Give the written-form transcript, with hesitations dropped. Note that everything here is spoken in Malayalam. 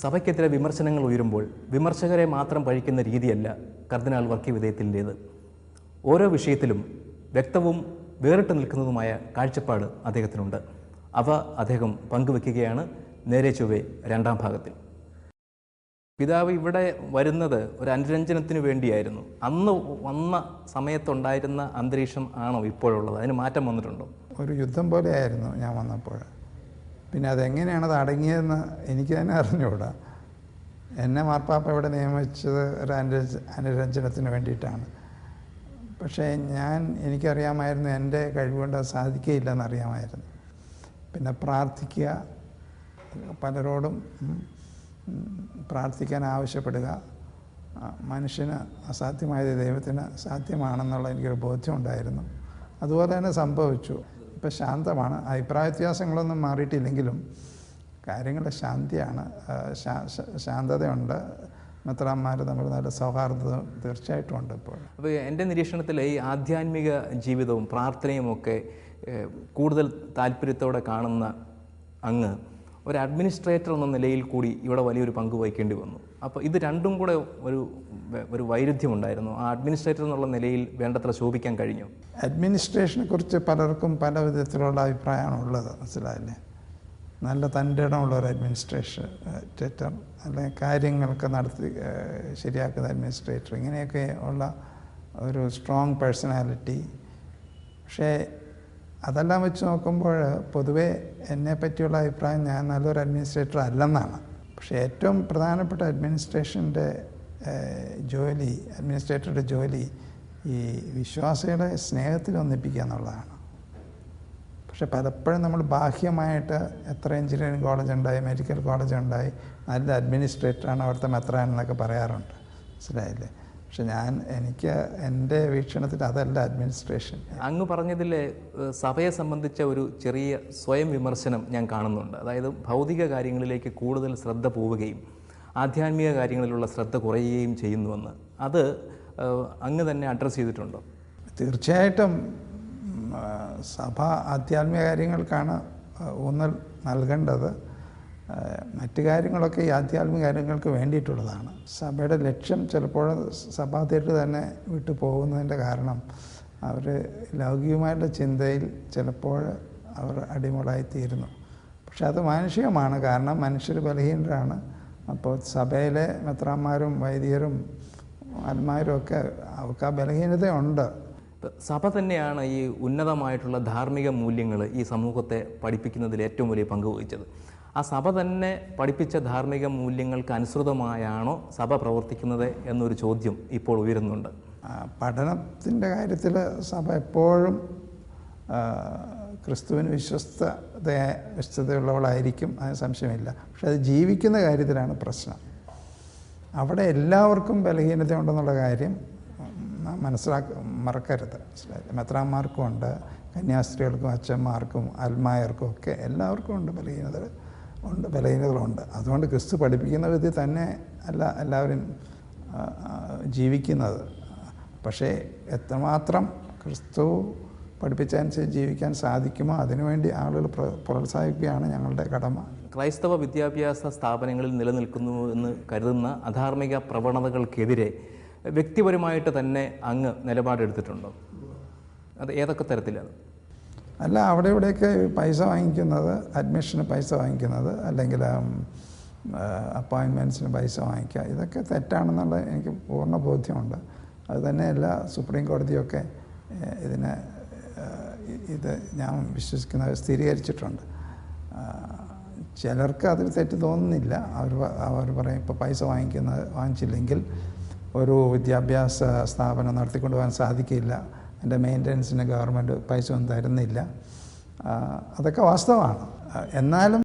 സഭയ്ക്കെതിരെ വിമർശനങ്ങൾ ഉയരുമ്പോൾ വിമർശകരെ മാത്രം പഴിക്കുന്ന രീതിയല്ല കർദിനാൾ വർക്കിവിധേയത്തിൻ്റേത്. ഓരോ വിഷയത്തിലും വ്യക്തവും വേറിട്ട് നിൽക്കുന്നതുമായ കാഴ്ചപ്പാട് അദ്ദേഹത്തിനുണ്ട്. അവ അദ്ദേഹം പങ്കുവെക്കുകയാണ് നേരെ ചൊവ്വേ രണ്ടാം ഭാഗത്തിൽ. പിതാവ് ഇവിടെ വരുന്നത് ഒരു അനുരഞ്ജനത്തിന് വേണ്ടിയായിരുന്നു. അന്ന് വന്ന സമയത്തുണ്ടായിരുന്ന അന്തരീക്ഷം ആണോ ഇപ്പോഴുള്ളത്? അതിന് മാറ്റം വന്നിട്ടുണ്ടോ? ഒരു യുദ്ധം പോലെയായിരുന്നു ഞാൻ വന്നപ്പോൾ. പിന്നെ അതെങ്ങനെയാണ് അത് അടങ്ങിയതെന്ന് എനിക്ക് തന്നെ അറിഞ്ഞുകൂടാ. എന്നെ മാർപ്പാപ്പ ഇവിടെ നിയമിച്ചത് ഒരു അനുരഞ്ജനത്തിന് വേണ്ടിയിട്ടാണ്. പക്ഷേ എനിക്കറിയാമായിരുന്നു എൻ്റെ കഴിവുകൊണ്ട് അത് സാധിക്കുകയില്ലെന്നറിയാമായിരുന്നു. പിന്നെ പ്രാർത്ഥിക്കുക, പലരോടും പ്രാർത്ഥിക്കാൻ ആവശ്യപ്പെടുക, മനുഷ്യന് അസാധ്യമായത് ദൈവത്തിന് സാധ്യമാണെന്നുള്ള എനിക്കൊരു ബോധ്യമുണ്ടായിരുന്നു. അതുപോലെ തന്നെ സംഭവിച്ചു. ഇപ്പം ശാന്തമാണ്. അഭിപ്രായ വ്യത്യാസങ്ങളൊന്നും മാറിയിട്ടില്ലെങ്കിലും കാര്യങ്ങളുടെ ശാന്തിയാണ്, ശാന്തതയുണ്ട്. മെത്രാന്മാർ തമ്മിൽ നല്ല സൗഹാർദ്ദം തീർച്ചയായിട്ടും ഉണ്ട് ഇപ്പോൾ. അപ്പോൾ എൻ്റെ നിരീക്ഷണത്തിൽ ഈ ആധ്യാത്മിക ജീവിതവും പ്രാർത്ഥനയും ഒക്കെ കൂടുതൽ താല്പര്യത്തോടെ കാണുന്ന അങ്ങ് ഒരു അഡ്മിനിസ്ട്രേറ്റർ എന്ന നിലയിൽ കൂടി ഇവിടെ വലിയൊരു പങ്ക് വഹിക്കേണ്ടി വന്നു. അപ്പോൾ ഇത് രണ്ടും കൂടെ ഒരു വൈരുദ്ധ്യമുണ്ടായിരുന്നു. ആ അഡ്മിനിസ്ട്രേറ്റർ എന്നുള്ള നിലയിൽ വേണ്ടത്ര ശോഭിക്കാൻ കഴിഞ്ഞു? അഡ്മിനിസ്ട്രേഷനെ കുറിച്ച് പലർക്കും പല വിധത്തിലുള്ള അഭിപ്രായമാണ് ഉള്ളത്, മനസ്സിലായില്ലേ? നല്ല തൻ്റെ ഇടമുള്ള ഒരു അഡ്മിനിസ്ട്രേറ്റർ, അല്ലെങ്കിൽ കാര്യങ്ങളൊക്കെ നടത്തി ശരിയാക്കുന്ന അഡ്മിനിസ്ട്രേറ്റർ, ഇങ്ങനെയൊക്കെ ഉള്ള ഒരു സ്ട്രോങ് പേഴ്സണാലിറ്റി. പക്ഷേ അതെല്ലാം വെച്ച് നോക്കുമ്പോൾ പൊതുവേ എന്നെ പറ്റിയുള്ള അഭിപ്രായം ഞാൻ നല്ലൊരു അഡ്മിനിസ്ട്രേറ്റർ അല്ലെന്നാണ്. പക്ഷേ ഏറ്റവും പ്രധാനപ്പെട്ട അഡ്മിനിസ്ട്രേറ്ററുടെ ജോലി ഈ വിശ്വാസികളെ സ്നേഹത്തിൽ ഒന്നിപ്പിക്കുക എന്നുള്ളതാണ്. പക്ഷെ പലപ്പോഴും നമ്മൾ ബാഹ്യമായിട്ട് എത്ര എഞ്ചിനീയറിംഗ് കോളേജ് ഉണ്ടായി, മെഡിക്കൽ കോളേജ് ഉണ്ടായി, നല്ല അഡ്മിനിസ്ട്രേറ്ററാണ് അവിടുത്തെ മെത്രാൻ എന്നൊക്കെ പറയാറുണ്ട്, മനസ്സിലായില്ലേ? പക്ഷെ എനിക്ക് എൻ്റെ വീക്ഷണത്തിൽ അതല്ല അഡ്മിനിസ്ട്രേഷൻ. അങ്ങ് പറഞ്ഞതിൽ സഭയെ സംബന്ധിച്ച ഒരു ചെറിയ സ്വയം വിമർശനം ഞാൻ കാണുന്നുണ്ട്. അതായത് ഭൗതിക കാര്യങ്ങളിലേക്ക് കൂടുതൽ ശ്രദ്ധ പോവുകയും ആധ്യാത്മിക കാര്യങ്ങളിലുള്ള ശ്രദ്ധ കുറയുകയും ചെയ്യുന്നുവെന്ന്. അത് അങ്ങ് തന്നെ അഡ്രസ്സ് ചെയ്തിട്ടുണ്ടോ? തീർച്ചയായിട്ടും സഭ ആധ്യാത്മിക കാര്യങ്ങൾക്കാണ് ഊന്നൽ നൽകേണ്ടത്. മറ്റു കാര്യങ്ങളൊക്കെ ഈ ആധ്യാത്മിക കാര്യങ്ങൾക്ക് വേണ്ടിയിട്ടുള്ളതാണ്. സഭയുടെ ലക്ഷ്യം ചിലപ്പോൾ സഭാതേട്ട് തന്നെ വിട്ടു പോകുന്നതിൻ്റെ കാരണം അവർ ലൗകികമായിട്ടുള്ള ചിന്തയിൽ ചിലപ്പോൾ അവർ അടിമകളായിത്തീരുന്നു. പക്ഷെ അത് മാനുഷികമാണ്, കാരണം മനുഷ്യർ ബലഹീനരാണ്. അപ്പോൾ സഭയിലെ മെത്രാന്മാരും വൈദികരും ആത്മാരും ഒക്കെ അവർക്ക് ആ ബലഹീനതയുണ്ട്. സഭ തന്നെയാണ് ഈ ഉന്നതമായിട്ടുള്ള ധാർമ്മിക മൂല്യങ്ങൾ ഈ സമൂഹത്തെ പഠിപ്പിക്കുന്നതിൽ ഏറ്റവും വലിയ പങ്ക് വഹിച്ചത്. ആ സഭ തന്നെ പഠിപ്പിച്ച ധാർമ്മിക മൂല്യങ്ങൾക്ക് അനുസൃതമായാണോ സഭ പ്രവർത്തിക്കുന്നത് എന്നൊരു ചോദ്യം ഇപ്പോൾ ഉയരുന്നുണ്ട്. പഠനത്തിൻ്റെ കാര്യത്തിൽ സഭ എപ്പോഴും ക്രിസ്തുവിന് വിശ്വസ്തതയുള്ളവളായിരിക്കും, അതിന് സംശയമില്ല. പക്ഷെ അത് ജീവിക്കുന്ന കാര്യത്തിലാണ് പ്രശ്നം. അവിടെ എല്ലാവർക്കും ബലഹീനത ഉണ്ടെന്നുള്ള കാര്യം മറക്കരുത്, മനസ്സിലായില്ല? മെത്രാന്മാർക്കും ഉണ്ട്, കന്യാസ്ത്രീകൾക്കും അച്ഛന്മാർക്കും അൽമായർക്കും ഒക്കെ എല്ലാവർക്കും ഉണ്ട് ബലഹീനതകളുണ്ട്. അതുകൊണ്ട് ക്രിസ്തു പഠിപ്പിക്കുന്ന വിധത്തിൽ തന്നെ അല്ല എല്ലാവരും ജീവിക്കുന്നത്. പക്ഷേ എത്രമാത്രം ക്രിസ്തു പഠിപ്പിച്ചതനുസരിച്ച് ജീവിക്കാൻ സാധിക്കുമോ അതിനുവേണ്ടി ആളുകൾ പ്രോത്സാഹിപ്പിക്കുകയാണ് ഞങ്ങളുടെ കടമ. ക്രൈസ്തവ വിദ്യാഭ്യാസ സ്ഥാപനങ്ങളിൽ നിലനിൽക്കുന്നു എന്ന് കരുതുന്ന അധാർമിക പ്രവണതകൾക്കെതിരെ വ്യക്തിപരമായിട്ട് തന്നെ അങ്ങ് നിലപാടെടുത്തിട്ടുണ്ടോ? അത് ഏതൊക്കെ തരത്തിലാണ്? അല്ല, അവിടെ ഇവിടെയൊക്കെ പൈസ വാങ്ങിക്കുന്നത്, അഡ്മിഷന് പൈസ വാങ്ങിക്കുന്നത്, അല്ലെങ്കിൽ അപ്പോയിൻമെൻറ്റ്സിന് പൈസ വാങ്ങിക്കുക, ഇതൊക്കെ തെറ്റാണെന്നുള്ള എനിക്ക് പൂർണ്ണ ബോധ്യമുണ്ട്. അത് തന്നെയല്ല സുപ്രീം കോടതിയൊക്കെ ഇത് ഞാൻ വിശ്വസിക്കുന്നത് സ്ഥിരീകരിച്ചിട്ടുണ്ട്. ചിലർക്ക് അതിൽ തെറ്റ് തോന്നുന്നില്ല. അവർ പറയും ഇപ്പോൾ പൈസ വാങ്ങിച്ചില്ലെങ്കിൽ ഒരു വിദ്യാഭ്യാസ സ്ഥാപനം നടത്തിക്കൊണ്ടു പോകാൻ സാധിക്കില്ല, എൻ്റെ മെയിൻ്റനൻസിന് ഗവൺമെൻറ് പൈസ ഒന്നും തരുന്നില്ല. അതൊക്കെ വാസ്തവമാണ്. എന്നാലും